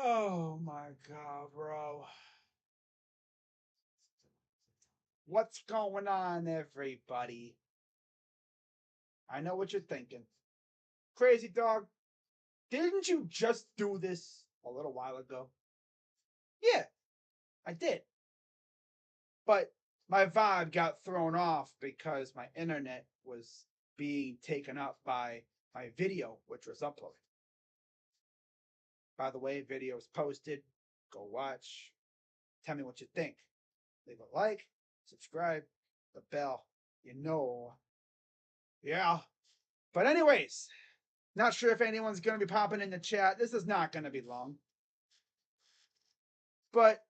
Oh my God, bro. What's going on, everybody? I know what you're thinking. Crazy dog, didn't you just do this a little while ago? Yeah, I did. But my vibe got thrown off because my internet was being taken up by my video, which was uploaded. By the way, video is posted. Go watch. Tell me what you think. Leave a like, subscribe, the bell. You know. Yeah. But anyways, not sure if anyone's going to be popping in the chat. This is not going to be long. But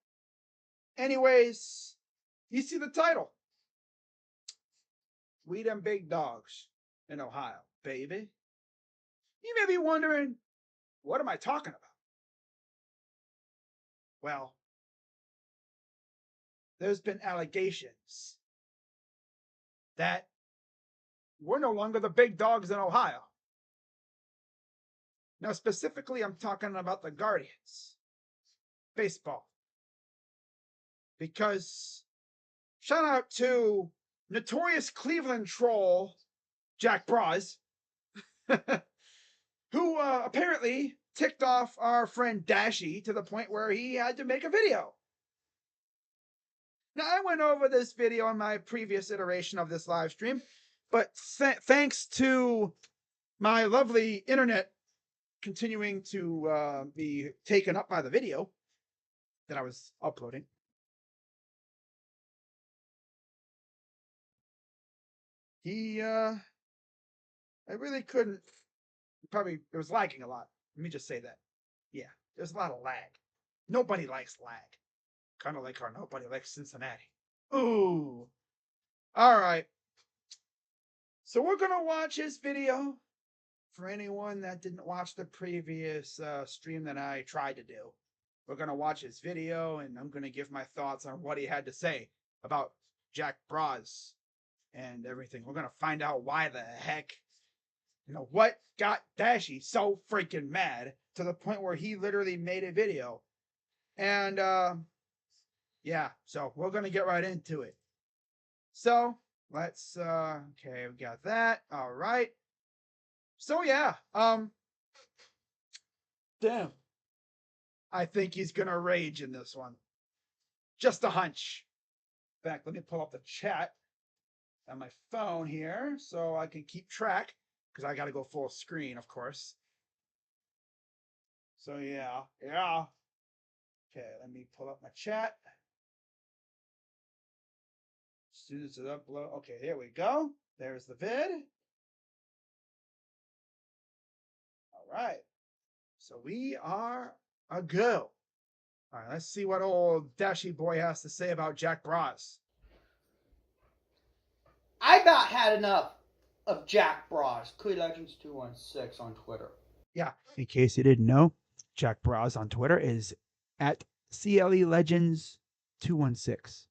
anyways, you see the title. We them big dogs in Ohio, baby. You may be wondering, what am I talking about? Well, there's been allegations that we're no longer the big dogs in Ohio. Now, specifically, I'm talking about the Guardians. Baseball. Because shout out to notorious Cleveland troll Jack Braz, who apparently ticked off our friend Dashy to the point where he had to make a video. Now, I went over this video on my previous iteration of this live stream, but thanks to my lovely internet continuing to be taken up by the video that I was uploading, I really couldn't, probably, it was lagging a lot. Let me just say that. Yeah, there's a lot of lag. Nobody likes lag. Kind of like our nobody likes Cincinnati. Ooh. All right. So we're going to watch his video. For anyone that didn't watch the previous stream that I tried to do, we're going to watch his video, and I'm going to give my thoughts on what he had to say about Jack Braz and everything. We're going to find out why the heck, what got Dashy so freaking mad to the point where he literally made a video. And, yeah, so we're going to get right into it. So, let's, okay, we got that. All right. So, yeah, damn. I think he's going to rage in this one. Just a hunch. In fact, let me pull up the chat on my phone here so I can keep track, because I got to go full screen, of course. So, yeah. Okay, let me pull up my chat. As soon as it upload. Okay, there we go. There's the vid. All right. So we are a go. All right, let's see what old Dashy boy has to say about Jack Braz. I about had enough of Jack Braz. CleeLegends216 on Twitter. Yeah, in case you didn't know, Jack Braz on Twitter is at CLELegends216.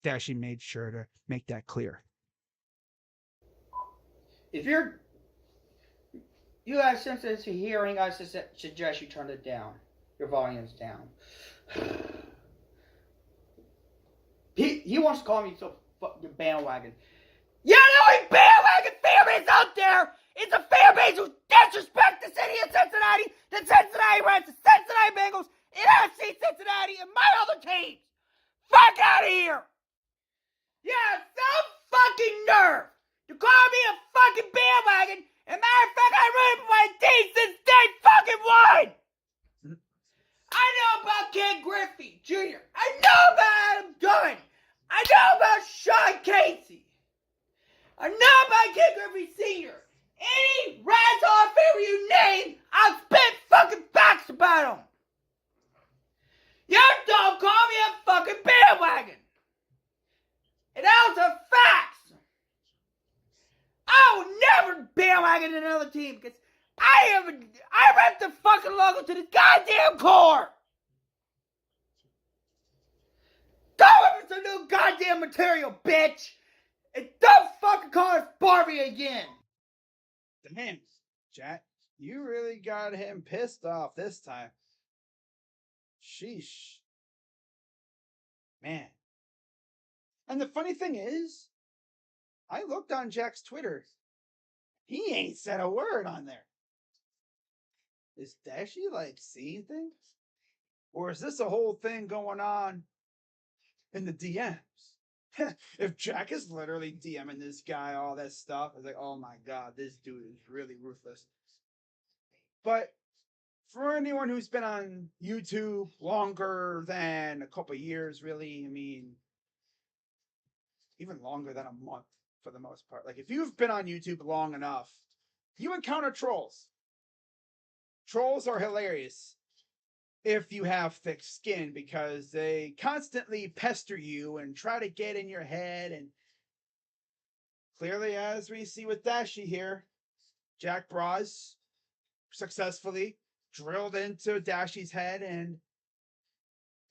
Dashy made sure to make that clear. If you have sensitive to hearing, I suggest you turn it down. Your volume's down. He wants to call me so fucking bandwagon. You know the only bandwagon fan base out there is a fan base who disrespects the city of Cincinnati, the Cincinnati Reds, the Cincinnati Bengals, and FC Cincinnati, and my other teams. Fuck out of here! You have some fucking nerve to call me a fucking bandwagon, and matter of fact, I rooted for my team since day fucking one! I know about Ken Griffey Jr. I know about Adam Dunn. I know about Sean Casey. I know about Ken Griffey Sr. Any Reds Hall of Famer you name, I'll spit fucking facts about them. You don't call me a fucking bandwagon. And those are facts. I will never bandwagon another team because I rep the fucking logo to the goddamn core. Don't rip some new goddamn material, bitch. And don't fucking call us Barbie again. Damn, Jack, you really got him pissed off this time. Sheesh. Man. And the funny thing is, I looked on Jack's Twitter. He ain't said a word on there. Is Dashy like seeing things? Or is this a whole thing going on in the DMs? If Jack is literally DMing this guy all that stuff, it's like, oh my god, this dude is really ruthless. But for anyone who's been on YouTube longer than a couple years, really, I mean, even longer than a month for the most part. Like, if you've been on YouTube long enough, you encounter trolls. Trolls are hilarious if you have thick skin because they constantly pester you and try to get in your head. And clearly, as we see with Dashy here, Jack Braz successfully drilled into Dashy's head, and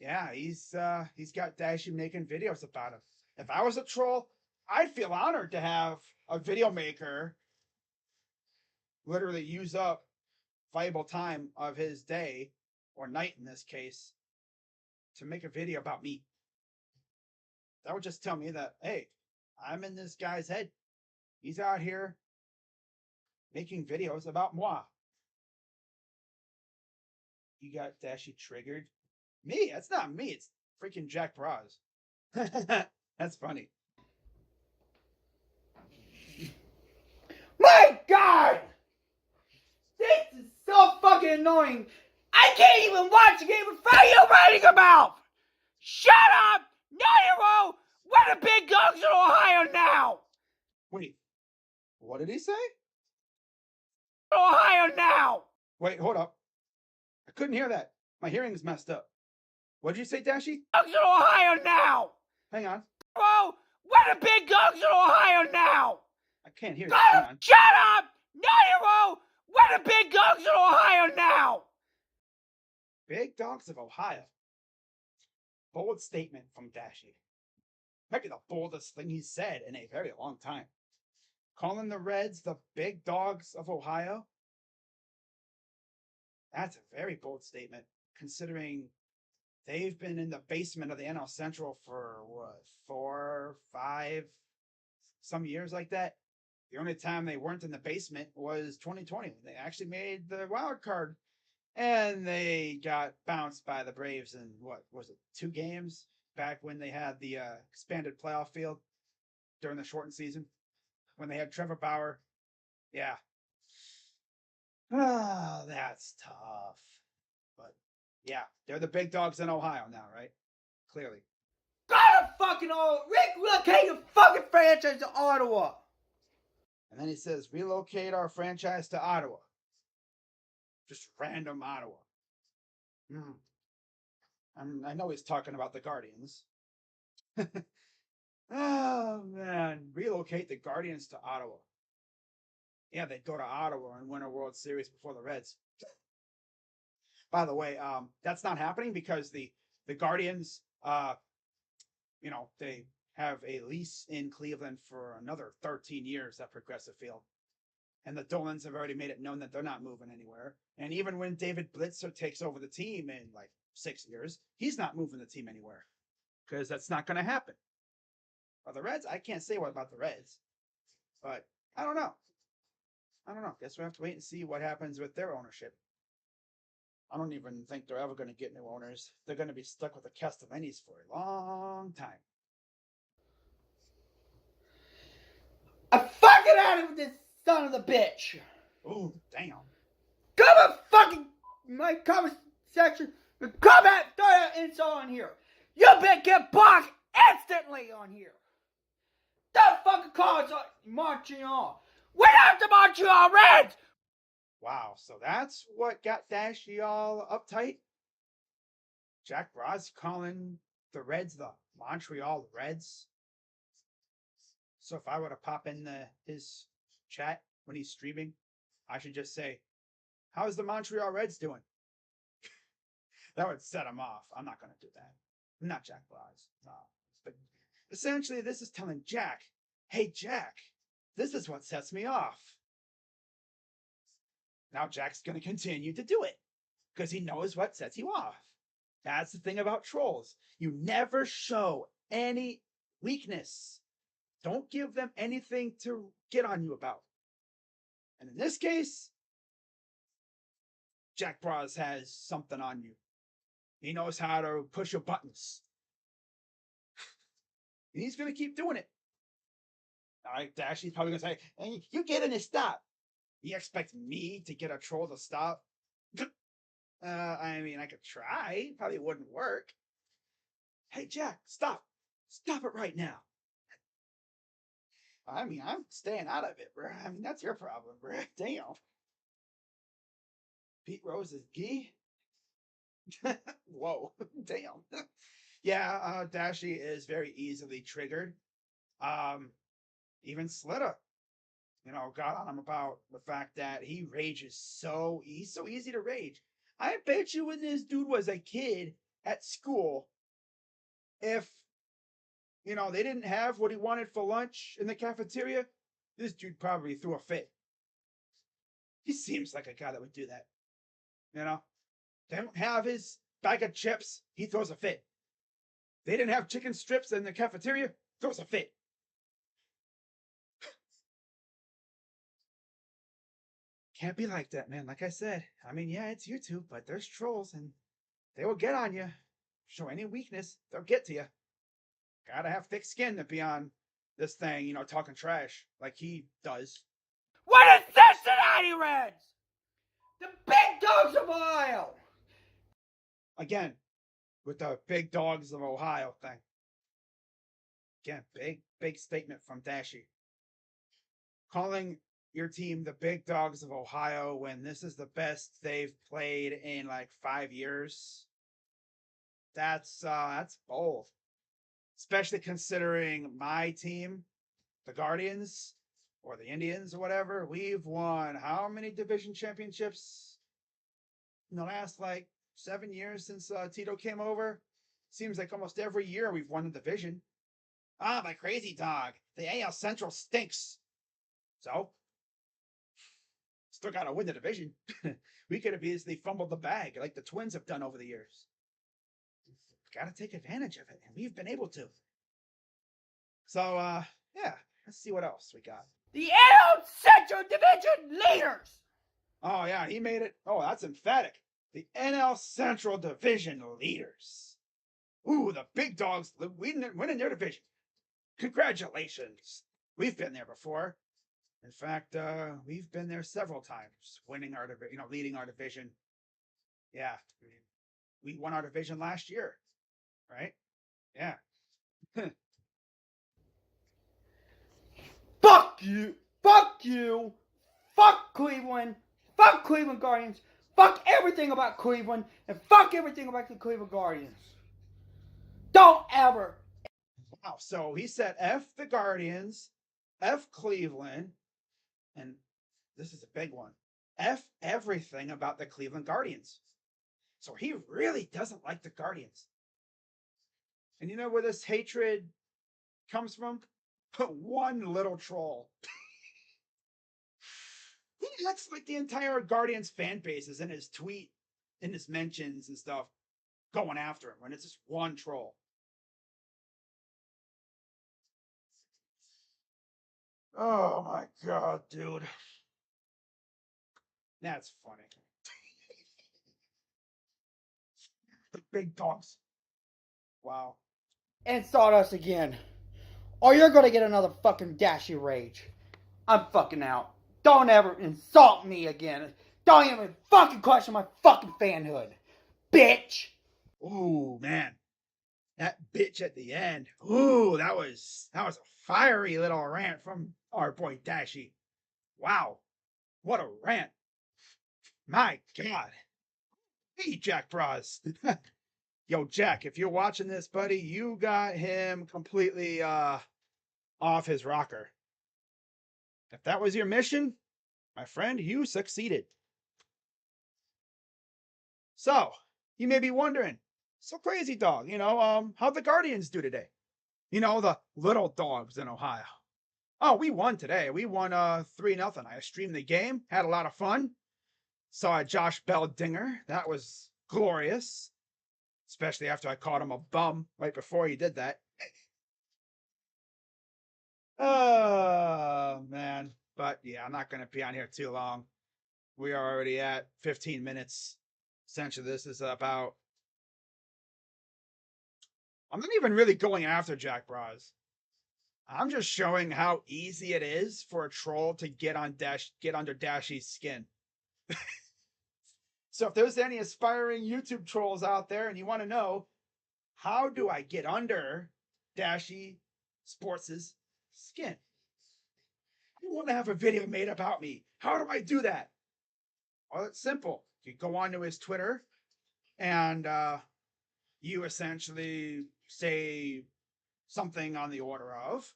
yeah, he's got Dashy making videos about him. If I was a troll, I'd feel honored to have a video maker literally use up valuable time of his day, or night in this case, to make a video about me. That would just tell me that, hey, I'm in this guy's head. He's out here making videos about moi. You got Dashy triggered? Me? That's not me. It's freaking Jack Braz. That's funny. My God! This is so fucking annoying. I can't even watch a game without you running your mouth. Shut up! No, we're the big dogs in Ohio now. Wait, what did he say? Ohio now. Wait, hold up. I couldn't hear that. My hearing's messed up. What did you say, Dashy? Dogs in Ohio now. Hang on. Oh, we're the big dogs in Ohio now. I can't hear you. Hang on. Shut up! No, we're the big dogs in Ohio now. Big Dogs of Ohio. Bold statement from Dashy. Might be the boldest thing he's said in a very long time. Calling the Reds the Big Dogs of Ohio? That's a very bold statement, considering they've been in the basement of the NL Central for, what, 4, 5, some years like that? The only time they weren't in the basement was 2020, when they actually made the wild card. And they got bounced by the Braves in, what was it, 2 games back when they had the expanded playoff field during the shortened season, when they had Trevor Bauer. Yeah. Oh, that's tough. But yeah, they're the big dogs in Ohio now, right? Clearly. Gotta fucking relocate your fucking franchise to Ottawa. And then he says, relocate our franchise to Ottawa. Just random Ottawa. I know he's talking about the Guardians. Oh, man. Relocate the Guardians to Ottawa. Yeah, they'd go to Ottawa and win a World Series before the Reds. By the way, that's not happening because the Guardians, they have a lease in Cleveland for another 13 years at Progressive Field. And the Dolans have already made it known that they're not moving anywhere. And even when David Blitzer takes over the team in like 6 years, he's not moving the team anywhere because that's not going to happen. But the Reds, I can't say what about the Reds, but I don't know. Guess we have to wait and see what happens with their ownership. I don't even think they're ever going to get new owners. They're going to be stuck with the Castellanis for a long time. I'm fucking out of this son of a bitch. Oh, damn. Come and fucking my comment section. Comment, throw that insult on here. You better get blocked instantly on here. Don't fucking call us Montreal. We're not the Montreal Reds. Wow, so that's what got Dashy all uptight? Jack Braz calling the Reds the Montreal Reds? So if I were to pop in his chat when he's streaming, I should just say, how's the Montreal Reds doing? That would set him off. I'm not going to do that. I'm not Jack Braz. No. But essentially, this is telling Jack, hey, Jack, this is what sets me off. Now Jack's going to continue to do it because he knows what sets you off. That's the thing about trolls. You never show any weakness. Don't give them anything to get on you about. And in this case, Jack Braz has something on you. He knows how to push your buttons. And he's going to keep doing it. All right, Dashy's probably going to say, hey, you get in and stop. You expect me to get a troll to stop? I mean, I could try. Probably wouldn't work. Hey, Jack, stop. Stop it right now. I mean, I'm staying out of it, bro. I mean, that's your problem, bro. Damn. Pete Rose is gay? Whoa. Damn. Yeah, Dashy is very easily triggered. Even Slitta, got on him about the fact that he rages he's so easy to rage. I bet you when this dude was a kid at school, if they didn't have what he wanted for lunch in the cafeteria, this dude probably threw a fit. He seems like a guy that would do that. They don't have his bag of chips, he throws a fit. They didn't have chicken strips in the cafeteria, throws a fit. Can't be like that, man. Like I said, I mean, yeah, it's YouTube, but there's trolls and they will get on you. Show any weakness, they'll get to you. Gotta have thick skin to be on this thing, talking trash like he does. What is Cincinnati Reds? The big dogs of Ohio! Again, with the big dogs of Ohio thing. Again, big statement from Dashy. Calling your team the big dogs of Ohio when this is the best they've played in like 5 years. That's bold. Especially considering my team, the Guardians or the Indians or whatever, we've won how many division championships in the last 7 years since Tito came over? Seems like almost every year we've won the division. My crazy dog. The AL Central stinks. So, still got to win the division. We could have easily fumbled the bag like the Twins have done over the years. Got to take advantage of it, and we've been able to. So, yeah, let's see what else we got. The AL Central Division leaders! Oh, yeah, he made it. Oh, that's emphatic. The NL Central Division leaders. Ooh, the big dogs winning their division. Congratulations. We've been there before. In fact, we've been there several times, winning our division, leading our division. Yeah, we won our division last year, right? Yeah. Fuck you! Fuck you! Fuck Cleveland! Fuck Cleveland Guardians! Fuck everything about Cleveland! And fuck everything about the Cleveland Guardians! Don't ever! Wow, so he said F the Guardians, F Cleveland, and this is a big one. F everything about the Cleveland Guardians. So he really doesn't like the Guardians. And you know where this hatred comes from? One little troll. He acts like the entire Guardians fan base is in his tweet, in his mentions and stuff, going after him when it's just one troll. Oh my god, dude. That's funny. The big dogs. Wow. Insult us again. Or you're gonna get another fucking Dashy rage. I'm fucking out. Don't ever insult me again. Don't even fucking question my fucking fanhood. Bitch! Ooh, man. That bitch at the end. Ooh, that was a fiery little rant from our boy Dashy. Wow. What a rant. My God. Hey, Jack Braz. Yo, Jack, if you're watching this, buddy, you got him completely off his rocker. If that was your mission, my friend, you succeeded. So, you may be wondering, so crazy dog, how'd the Guardians do today? The little dogs in Ohio. Oh, we won today. We won 3-0. I streamed the game, had a lot of fun. Saw a Josh Bell dinger. That was glorious. especially after I called him a bum right before he did that. Oh, man. But yeah, I'm not going to be on here too long. We are already at 15 minutes. Essentially, this is about. I'm not even really going after Jack Braz. I'm just showing how easy it is for a troll to get under Dashy's skin. So if there's any aspiring YouTube trolls out there and you want to know how do I get under Dashy Sports' skin? I want to have a video made about me. How do I do that? Well, it's simple. You go onto his Twitter and you essentially say something on the order of,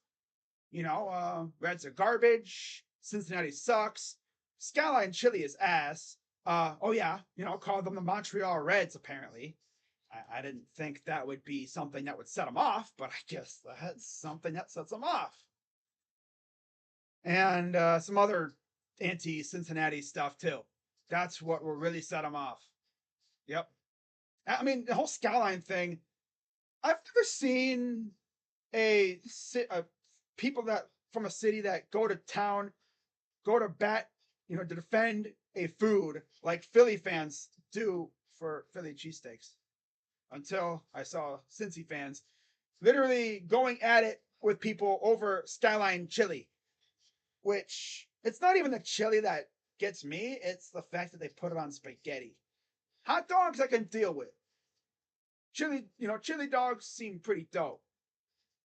Reds are garbage, Cincinnati sucks, Skyline Chili is ass. Call them the Montreal Reds, apparently. I didn't think that would be something that would set them off, but I guess that's something that sets them off. And some other anti-Cincinnati stuff, too. That's what will really set them off. Yep. I mean, the whole Skyline thing, I've never seen a people that from a city that go to town, go to bat, to defend a food like Philly fans do for Philly cheesesteaks. Until I saw Cincy fans literally going at it with people over Skyline chili, which it's not even the chili that gets me, it's the fact that they put it on spaghetti. Hot dogs I can deal with. Chili dogs seem pretty dope.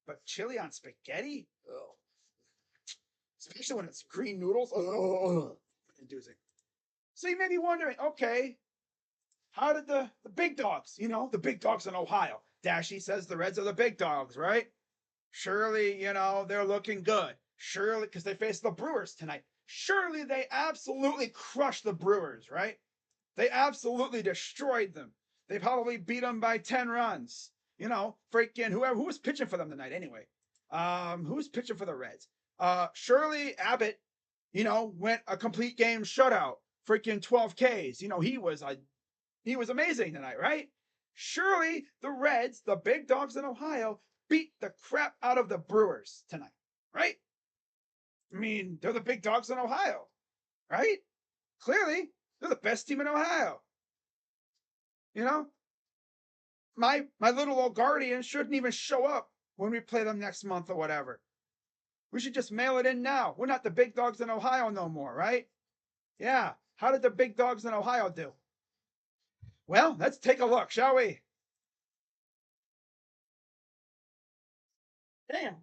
But chili on spaghetti? Ugh. Especially when it's green noodles. Ugh. Inducing. So you may be wondering, okay, how did the big dogs, the big dogs in Ohio? Dashy says the Reds are the big dogs, right? Surely, they're looking good. Surely, because they face the Brewers tonight. Surely they absolutely crushed the Brewers, right? They absolutely destroyed them. They probably beat them by 10 runs. Freaking who was pitching for them tonight anyway? Who was pitching for the Reds? Shirley Abbott, went a complete game shutout. Freaking 12 Ks. He was amazing tonight, right? Surely the Reds, the big dogs in Ohio, beat the crap out of the Brewers tonight, right? I mean, they're the big dogs in Ohio, right? Clearly, they're the best team in Ohio. My little old guardian shouldn't even show up when we play them next month or whatever. We should just mail it in now. We're not the big dogs in Ohio no more, right? Yeah. How did the big dogs in Ohio do? Well, let's take a look, shall we? Damn.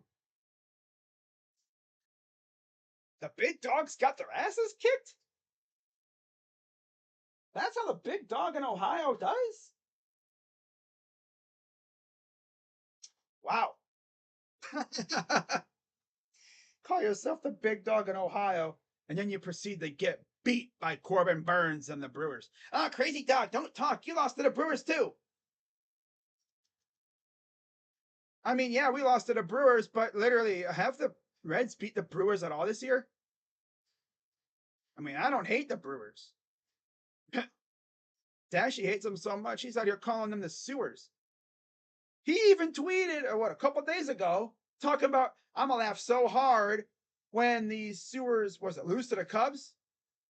The big dogs got their asses kicked? That's how the big dog in Ohio does? Wow. Call yourself the big dog in Ohio, and then you proceed to get beat by Corbin Burns and the Brewers. Ah, crazy dog, don't talk. You lost to the Brewers too. I mean, yeah, we lost to the Brewers, but literally, have the Reds beat the Brewers at all this year? I mean, I don't hate the Brewers. Dashy hates them so much, he's out here calling them the sewers. He even tweeted, a couple days ago, talking about, I'm going to laugh so hard when these sewers, lose to the Cubs?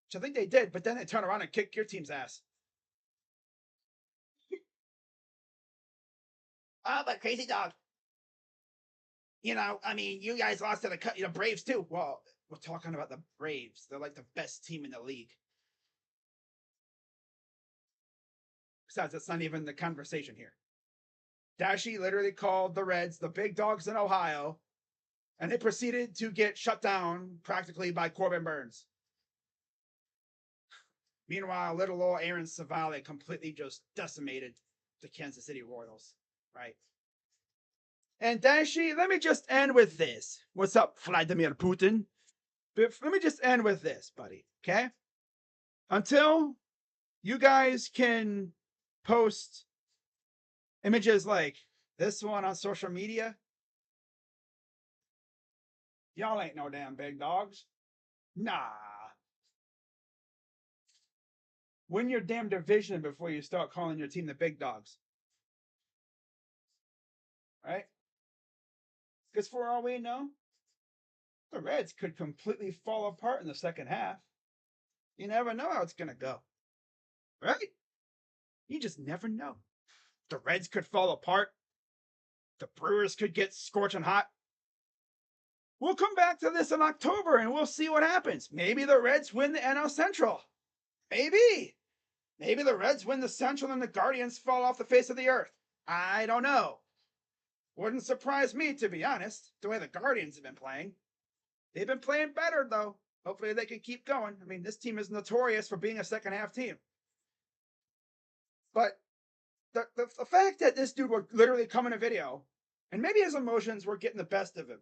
Which I think they did, but then they turn around and kick your team's ass. Oh, but crazy dog. You guys lost to the Braves too. Well, we're talking about the Braves. They're like the best team in the league. Besides, that's not even the conversation here. Dashy literally called the Reds the big dogs in Ohio, and they proceeded to get shut down practically by Corbin Burns. Meanwhile, little old Aaron Savale completely just decimated the Kansas City Royals, right? And Dashy, let me just end with this. What's up, Vladimir Putin? Let me just end with this, buddy, okay? Until you guys can post images like this one on social media, y'all ain't no damn big dogs. Nah. Win your damn division before you start calling your team the big dogs. right? Because for all we know, the Reds could completely fall apart in the second half. You never know how it's going to go, right? You just never know. The Reds could fall apart. The Brewers could get scorching hot. We'll come back to this in October and we'll see what happens. Maybe the Reds win the NL Central. Maybe. Maybe the Reds win the Central and the Guardians fall off the face of the earth. I don't know. Wouldn't surprise me, to be honest, the way the Guardians have been playing. They've been playing better, though. Hopefully they can keep going. I mean, this team is notorious for being a second half team. But the fact that this dude would literally come in a video, and maybe his emotions were getting the best of him,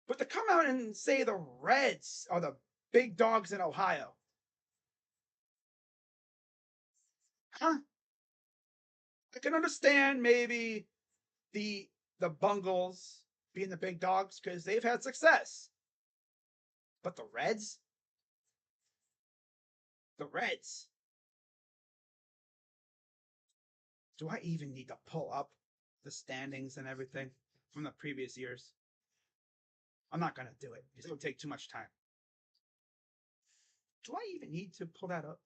but to come out and say the Reds are the big dogs in Ohio. Huh? I can understand maybe the Bungles being the big dogs because they've had success. But the Reds? The Reds. Do I even need to pull up the standings and everything from the previous years? I'm not going to do it because it would take too much time. Do I even need to pull that up?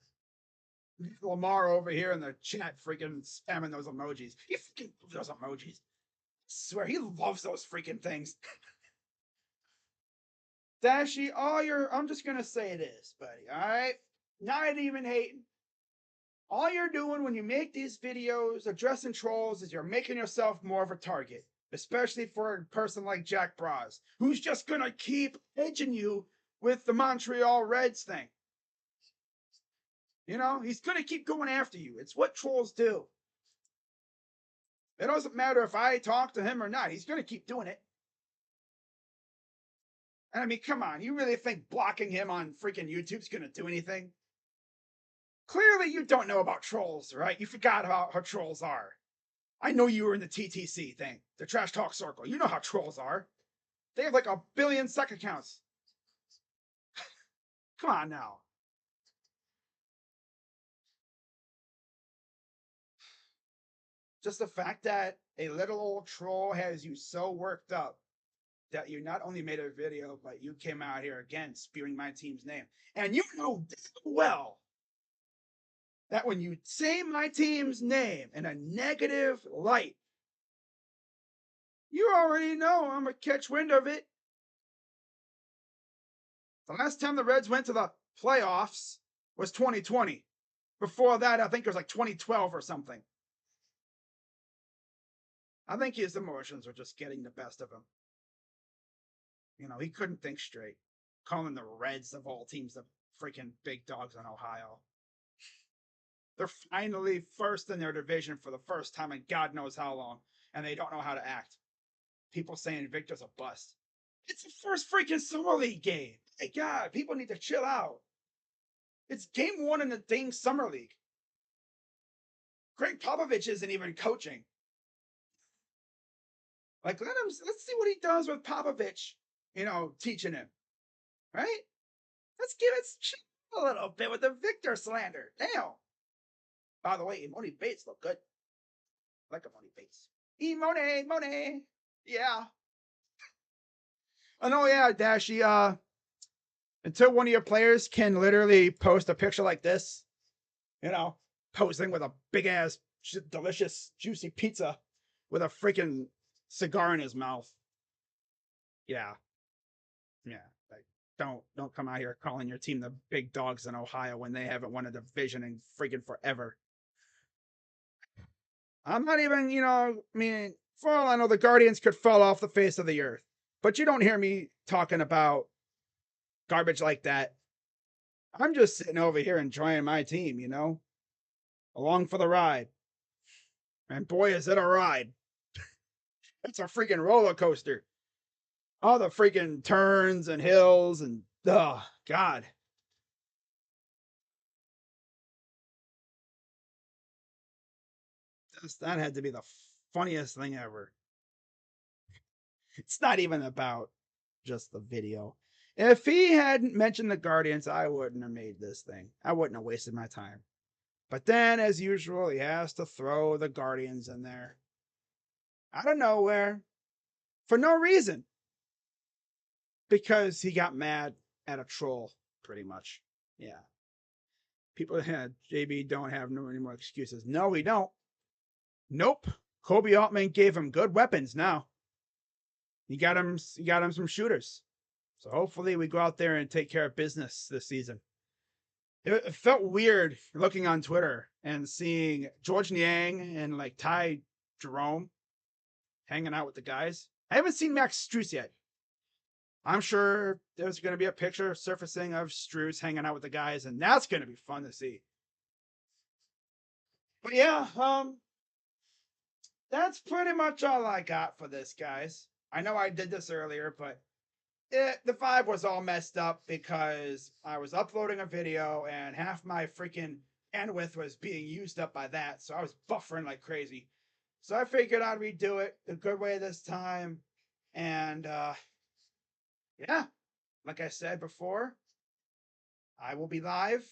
Lamar over here in the chat freaking spamming those emojis. He freaking loves those emojis. I swear, he loves those freaking things. Dashy, I'm just going to say this, buddy, all right? Not even hating. All you're doing when you make these videos addressing trolls is you're making yourself more of a target, especially for a person like Jack Braz, who's just going to keep edging you with the Montreal Reds thing. You know, he's going to keep going after you. It's what trolls do. It doesn't matter if I talk to him or not. He's going to keep doing it. And I mean, come on. You really think blocking him on freaking YouTube's going to do anything? Clearly, you don't know about trolls, right? You forgot how trolls are. I know you were in the TTC thing, the Trash Talk Circle. You know how trolls are. They have like 1 billion suck accounts. Come on now. Just the fact that a little old troll has you so worked up that you not only made a video, but you came out here again spewing my team's name. And you know well that when you say my team's name in a negative light, you already know I'm going to catch wind of it. The last time the Reds went to the playoffs was 2020. Before that, I think it was like 2012 or something. I think his emotions were just getting the best of him. You know, he couldn't think straight. Calling the Reds of all teams the freaking big dogs in Ohio. They're finally first in their division for the first time in God knows how long, and they don't know how to act. People saying Victor's a bust. It's the first freaking Summer League game. My God, people need to chill out. It's game 1 in the dang Summer League. Greg Popovich isn't even coaching. Like, let's see what he does with Popovich, you know, teaching him. Right? Let's give it a little bit with the Victor slander. Damn. By the way, Imoni Bates look good. I like Imoni Bates. Imoni. Yeah. Oh, yeah, Dashy. Until one of your players can literally post a picture like this, you know, posing with a big ass, delicious, juicy pizza with a freaking cigar in his mouth. Yeah. Like, don't come out here calling your team the big dogs in Ohio when they haven't won a division in freaking forever. I'm not even, I mean, for all I know, the Guardians could fall off the face of the earth. But you don't hear me talking about garbage like that. I'm just sitting over here enjoying my team, along for the ride. And boy, is it a ride. It's a freaking roller coaster. All the freaking turns and hills and, oh, God. That had to be the funniest thing ever. It's not even about just the video. If he hadn't mentioned the Guardians, I wouldn't have made this thing. I wouldn't have wasted my time. But then, as usual, he has to throw the Guardians in there. out of nowhere for no reason because he got mad at a troll, pretty much. Yeah. People had JB don't have no any more excuses. No, we don't. Nope. Kobe Altman gave him good weapons now. He got him some shooters. So hopefully we go out there and take care of business this season. It felt weird looking on Twitter and seeing George Niang and like Ty Jerome hanging out with the guys. I haven't seen Max Struess yet. I'm sure there's going to be a picture surfacing of Struess hanging out with the guys, and that's going to be fun to see. But yeah, that's pretty much all I got for this, guys. I know I did this earlier, but the vibe was all messed up because I was uploading a video and half my freaking bandwidth was being used up by that, so I was buffering like crazy. So I figured I'd redo it the good way this time, and yeah, like I said before, I will be live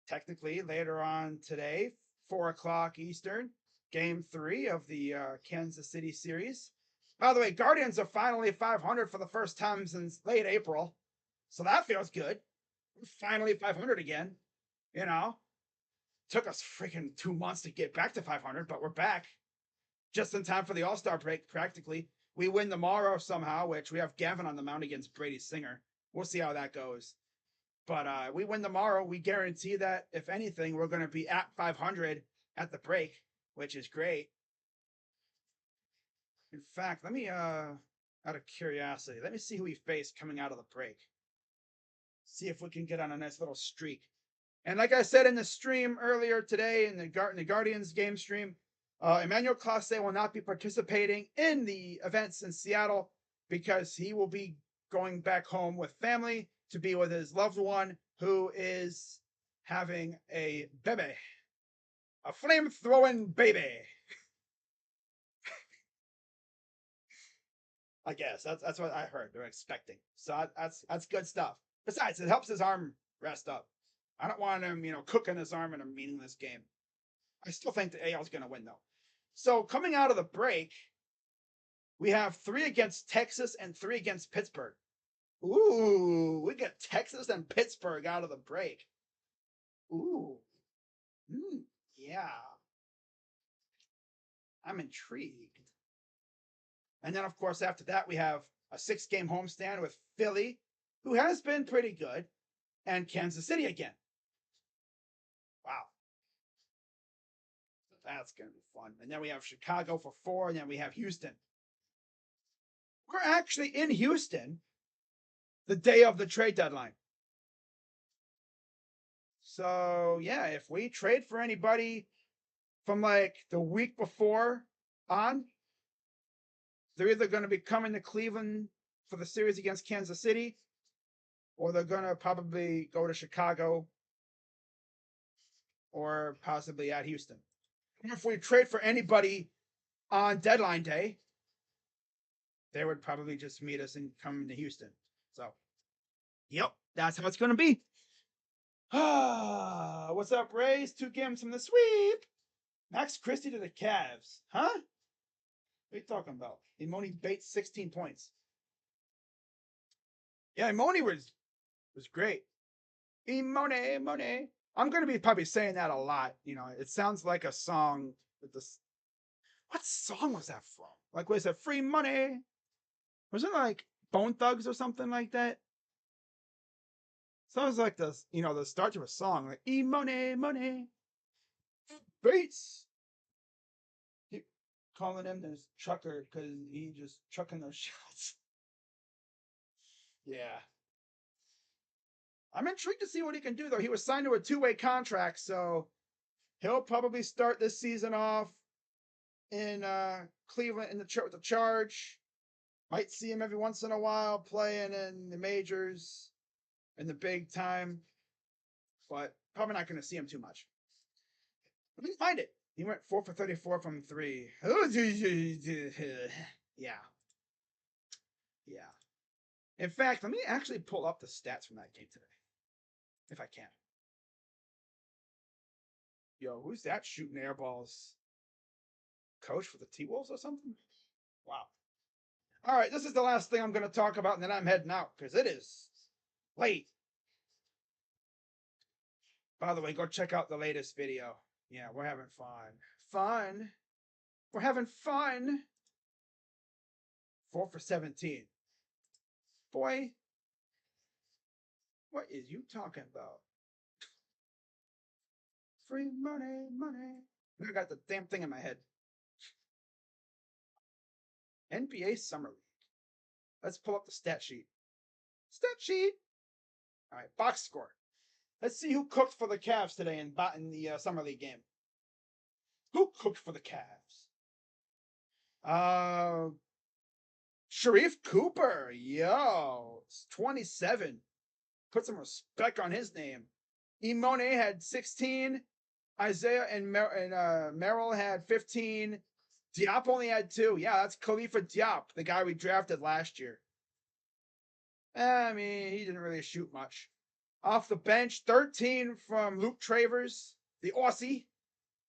technically later on today, 4 o'clock Eastern, Game 3 of the Kansas City series. By the way, Guardians are finally 500 for the first time since late April, so that feels good. We're finally 500 again. You know, took us freaking 2 months to get back to 500, but we're back just in time for the All-Star break. Practically, we win tomorrow somehow, which we have Gavin on the mound against Brady Singer. We'll see how that goes. But we win tomorrow. We guarantee that if anything, we're going to be at 500 at the break, which is great. In fact, let me, out of curiosity, let me see who we face coming out of the break. See if we can get on a nice little streak. And like I said in the stream earlier today, in the Guardians game stream, Emmanuel Clase will not be participating in the events in Seattle because he will be going back home with family to be with his loved one who is having a baby, a flame-throwing baby. I guess that's what I heard they're expecting. So that's good stuff. Besides, it helps his arm rest up. I don't want him, cooking his arm in a meaningless game. I still think the AL is going to win though. So coming out of the break, we have 3 against Texas and 3 against Pittsburgh. Ooh, we get Texas and Pittsburgh out of the break. Ooh, yeah. I'm intrigued. And then, of course, after that, we have a 6-game homestand with Philly, who has been pretty good, and Kansas City again. Wow. That's going to be fun. And then we have Chicago for 4, and then we have Houston. We're actually in Houston the day of the trade deadline. So, yeah, if we trade for anybody from like the week before on, they're either going to be coming to Cleveland for the series against Kansas City, or they're going to probably go to Chicago or possibly at Houston. And if we trade for anybody on deadline day, they would probably just meet us and come to Houston. So, yep, that's how it's going to be. What's up, Rays? 2 games from the sweep. Max Christie to the Cavs. Huh? What are you talking about? Imoni Bates 16 points. Yeah, Imoni was great. Imoni. I'm going to be probably saying that a lot. It sounds like a song with this. What song was that from? Like, was it Free Money? Was it like Bone Thugs or something like that? Sounds like the start to a song, like money. Bates. Keep calling him this trucker because he just trucking those shots. Yeah. I'm intrigued to see what he can do, though. He was signed to a 2-way contract, so he'll probably start this season off in Cleveland with the Charge. Might see him every once in a while playing in the majors in the big time, but probably not going to see him too much. I didn't mind it. He went 4 for 34 from 3. Yeah. In fact, let me actually pull up the stats from that game today, if I can. Yo, who's that shooting air balls? Coach for the T-Wolves or something? Wow. All right, this is the last thing I'm going to talk about, and then I'm heading out because it is late. By the way, go check out the latest video. Yeah, we're having fun. Fun. We're having fun. 4 for 17. Boy, what is you talking about? Free money, money. I got the damn thing in my head. NBA Summer League. Let's pull up the stat sheet. Stat sheet. All right, box score. Let's see who cooked for the Cavs today in the Summer League game. Who cooked for the Cavs? Sharif Cooper. Yo, it's 27. Put some respect on his name. Imone had 16. Isaiah and Merrill had 15. Diop only had 2. Yeah, that's Khalifa Diop, the guy we drafted last year. I mean, he didn't really shoot much. Off the bench, 13 from Luke Travers, the Aussie.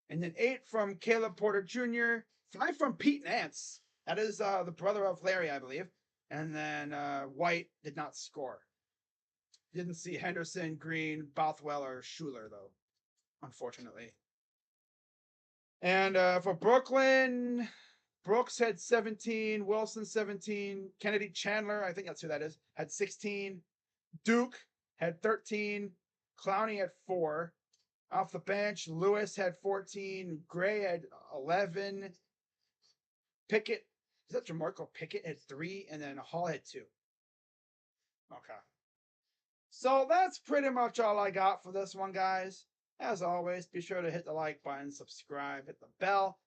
And then 8 from Caleb Porter Jr., 5 from Pete Nance. That is the brother of Larry, I believe. And then White did not score. Didn't see Henderson, Green, Bothwell, or Schuler, though, unfortunately. And for Brooklyn, Brooks had 17, Wilson 17, Kennedy Chandler, I think that's who that is, had 16. Duke had 13, Clowney had 4. Off the bench, Lewis had 14, Gray had 11, Pickett, is that Jamarco Pickett had 3, and then Hall had 2. Okay. So that's pretty much all I got for this one, guys. As always, be sure to hit the like button, subscribe, hit the bell.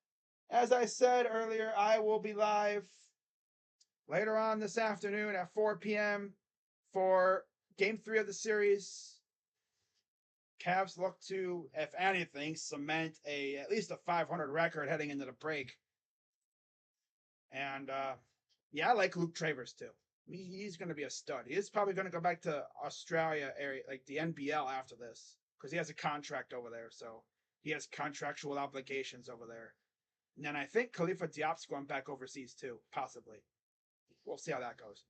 As I said earlier, I will be live later on this afternoon at 4 p.m. for Game 3 of the series. Cavs look to, if anything, cement at least a 500 record heading into the break. And yeah, I like Luke Travers too. He's going to be a stud. He's probably going to go back to Australia area, like the NBL after this, because he has a contract over there. So he has contractual obligations over there. And then I think Khalifa Diop's going back overseas too, possibly. We'll see how that goes.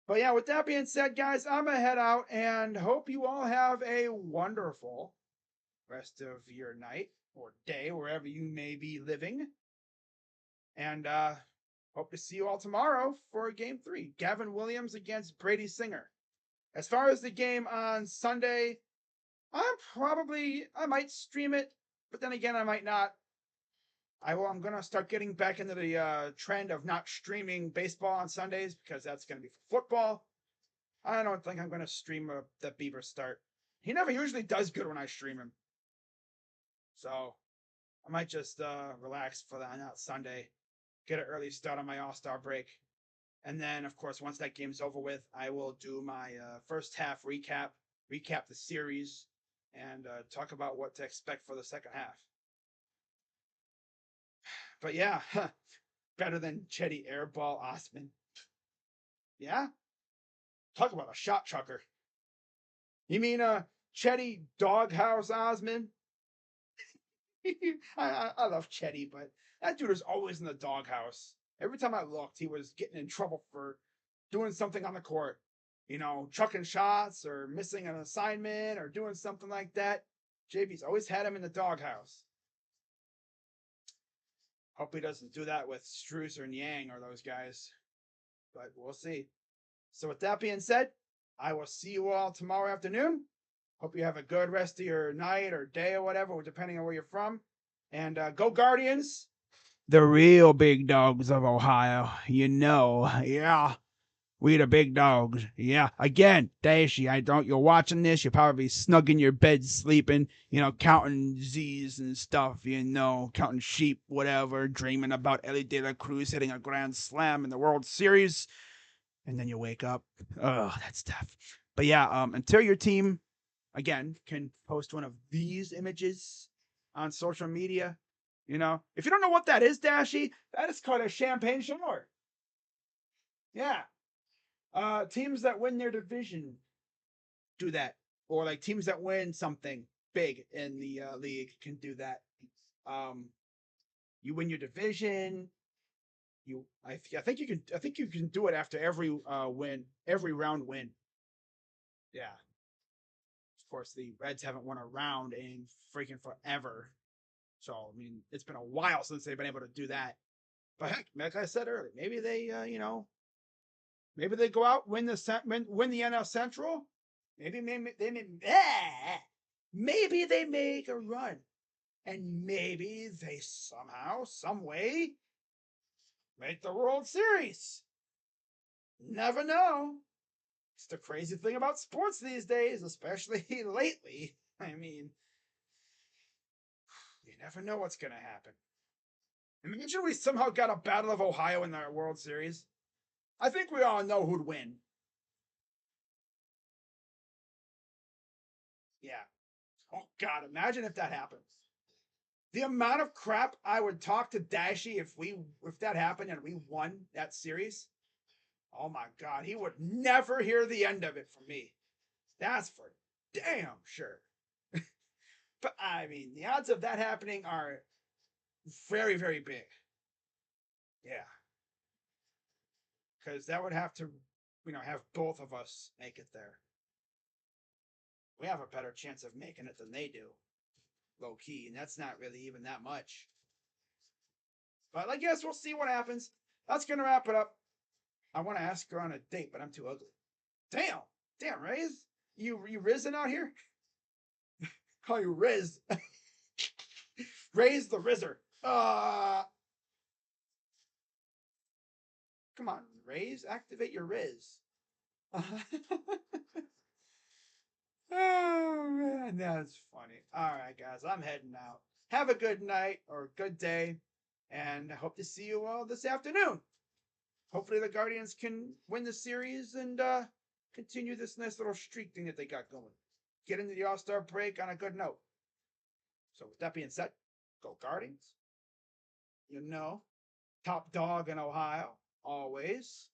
But yeah, with that being said, guys, I'm going to head out and hope you all have a wonderful rest of your night or day, wherever you may be living. And hope to see you all tomorrow for Game 3. Gavin Williams against Brady Singer. As far as the game on Sunday, I might stream it, but then again, I might not. I'm going to start getting back into the trend of not streaming baseball on Sundays because that's going to be for football. I don't think I'm going to stream the Bieber start. He never usually does good when I stream him. So I might just relax for that Sunday. Get an early start on my All-Star break. And then, of course, once that game's over with, I will do my first half recap the series, and talk about what to expect for the second half. But yeah, better than Chetty Airball Osman. Yeah? Talk about a shot chucker. You mean Chetty Doghouse Osman? I love Chetty, but that dude is always in the doghouse. Every time I looked, he was getting in trouble for doing something on the court. You know, chucking shots or missing an assignment or doing something like that. JB's always had him in the doghouse. Hope he doesn't do that with Strus or Niang or those guys. But we'll see. So with that being said, I will see you all tomorrow afternoon. Hope you have a good rest of your night or day or whatever, depending on where you're from. And go Guardians. The real big dogs of Ohio. You know. Yeah. We the big dogs. Yeah. Again, Daisy, you're watching this, you're probably snug in your bed sleeping, counting Z's and stuff, counting sheep, whatever, dreaming about Ellie De La Cruz hitting a grand slam in the World Series. And then you wake up. Oh, that's tough. But yeah, until your team, again, can post one of these images on social media, if you don't know what that is, Dashy, that is called a champagne shower. Yeah. Teams that win their division do that, or like teams that win something big in the league can do that. You win your division. I think you can. I think you can do it after every win, every round win. Yeah. Of course, the Reds haven't won a round in freaking forever. So I mean, it's been a while since they've been able to do that. But heck, like I said earlier, maybe they, maybe they go out win the NL Central. Maybe they make a run, and maybe they somehow, some way, make the World Series. Never know. It's the crazy thing about sports these days, especially lately. I mean, you never know what's gonna happen. Imagine we somehow got a Battle of Ohio in the World Series. I think we all know who'd win. Yeah. Oh God, imagine if that happens. The amount of crap I would talk to Dashy if that happened and we won that series. Oh my God, he would never hear the end of it from me. That's for damn sure. But I mean, the odds of that happening are very, very big. Yeah, because that would have to, have both of us make it there. We have a better chance of making it than they do, low key, and that's not really even that much. But I guess we'll see what happens. That's gonna wrap it up. I want to ask her on a date, but I'm too ugly. Damn, damn, Riz, you rizzing out here? Call you Riz. Raise the Rizzer. Come on, Raise, activate your Riz. Oh man, that's funny. All right, guys, I'm heading out. Have a good night or good day, and I hope to see you all this afternoon. Hopefully, the Guardians can win the series and continue this nice little streak thing that they got going. Get into the All Star break on a good note. So, with that being said, go Guardians. You know, top dog in Ohio, always.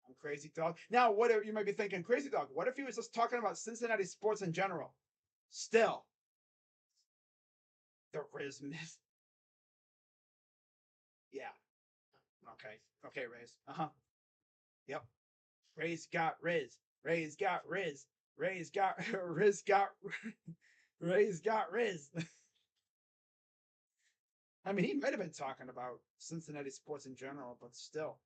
I'm Crazy Dog. Now, what if you might be thinking, Crazy Dog, what if he was just talking about Cincinnati sports in general? Still, the Riz myth. Yeah. Okay. Okay, Rays. Uh-huh. Yep. Rays got Riz. Rays got Riz. Rays got Riz got Rays got Riz. I mean, he might have been talking about Cincinnati sports in general, but still.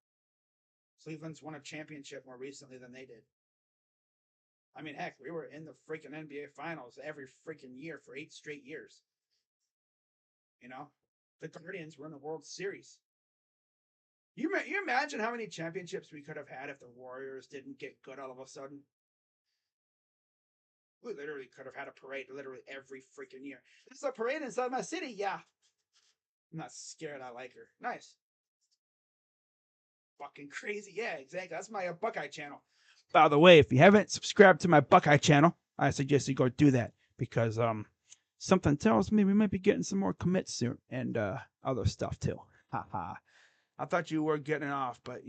Cleveland's won a championship more recently than they did. I mean, heck, we were in the freaking NBA finals every freaking year for 8 straight years. You know? The Guardians were in the World Series. You imagine how many championships we could have had if the Warriors didn't get good all of a sudden? We literally could have had a parade literally every freaking year. There's a parade inside my city, yeah. I'm not scared. I like her. Nice. Fucking crazy. Yeah, exactly. That's my Buckeye channel. By the way, if you haven't subscribed to my Buckeye channel, I suggest you go do that because something tells me we might be getting some more commits soon and other stuff too. Haha. I thought you were getting off, but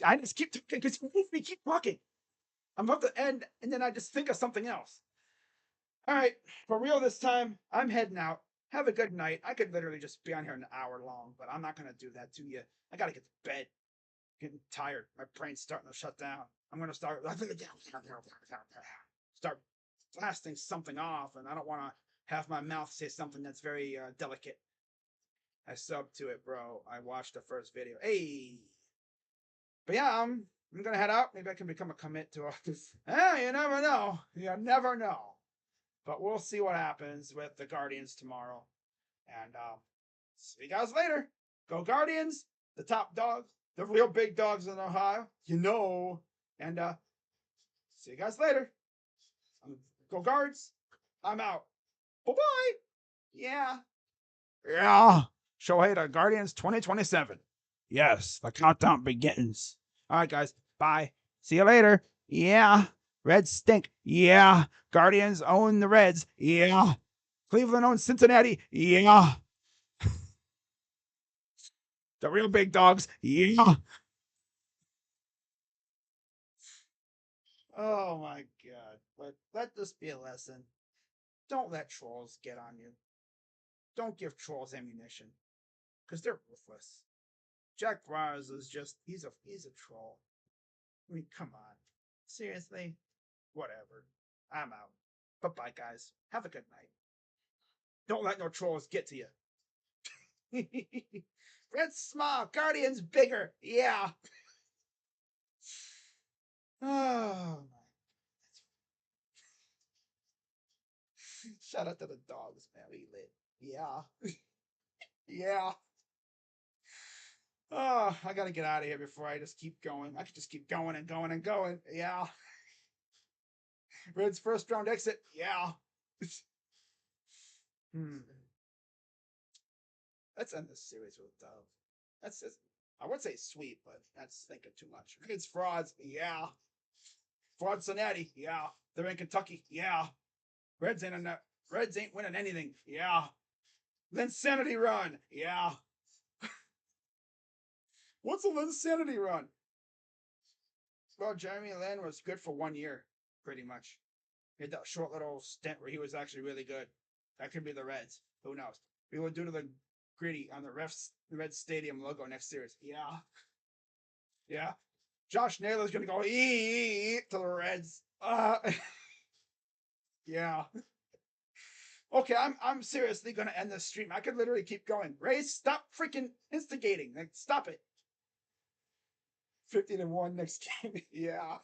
I just keep talking because you make me keep talking. I'm about to end, and then I just think of something else. All right, for real this time, I'm heading out. Have a good night. I could literally just be on here an hour long, but I'm not going to do that to you. I got to get to bed. Getting tired. My brain's starting to shut down. I'm going to start blasting something off, and I don't want to have my mouth say something that's very delicate. I subbed to it, bro. I watched the first video. Hey. But yeah, I'm going to head out. Maybe I can become a commit to all this. You never know. You never know. But we'll see what happens with the Guardians tomorrow. And see you guys later. Go Guardians, the top dogs, the real big dogs in Ohio. You know. And see you guys later. Go Guards. I'm out. Bye-bye. Yeah. Yeah. Shohei to Guardians 2027. Yes, the countdown begins. All right, guys. Bye. See you later. Yeah. Reds stink. Yeah. Guardians own the Reds. Yeah. Cleveland owns Cincinnati. Yeah. The real big dogs. Yeah. Oh my God. But let this be a lesson. Don't let trolls get on you. Don't give trolls ammunition. because they're ruthless. Jack Bryars is just—he's a troll. I mean, come on, seriously, whatever. I'm out. Bye bye, guys. Have a good night. Don't let no trolls get to you. Red small, Guardian's bigger. Yeah. Oh my. Shout out to the dogs, man. We lit. Yeah. Yeah. Oh, I gotta get out of here before I just keep going. I could just keep going and going and going. Yeah. Red's first round exit. Yeah. Hmm. Let's end this series with Dove. That's just, I would say sweet, but that's thinking too much. Red's frauds. Yeah. Fraud Cincinnati. Yeah. They're in Kentucky. Yeah. Reds ain't enough. Reds ain't winning anything. Yeah. Linsanity run. Yeah. What's a Linsanity run? Well, Jeremy Lin was good for 1 year, pretty much. He had that short little stint where he was actually really good. That could be the Reds. Who knows? We will do to the gritty on the Reds Stadium logo next series. Yeah. Yeah. Josh Naylor's gonna go to the Reds. Yeah. Okay, I'm seriously gonna end this stream. I could literally keep going. Rays, stop freaking instigating. Like, stop it. 50-1 next game. Yeah.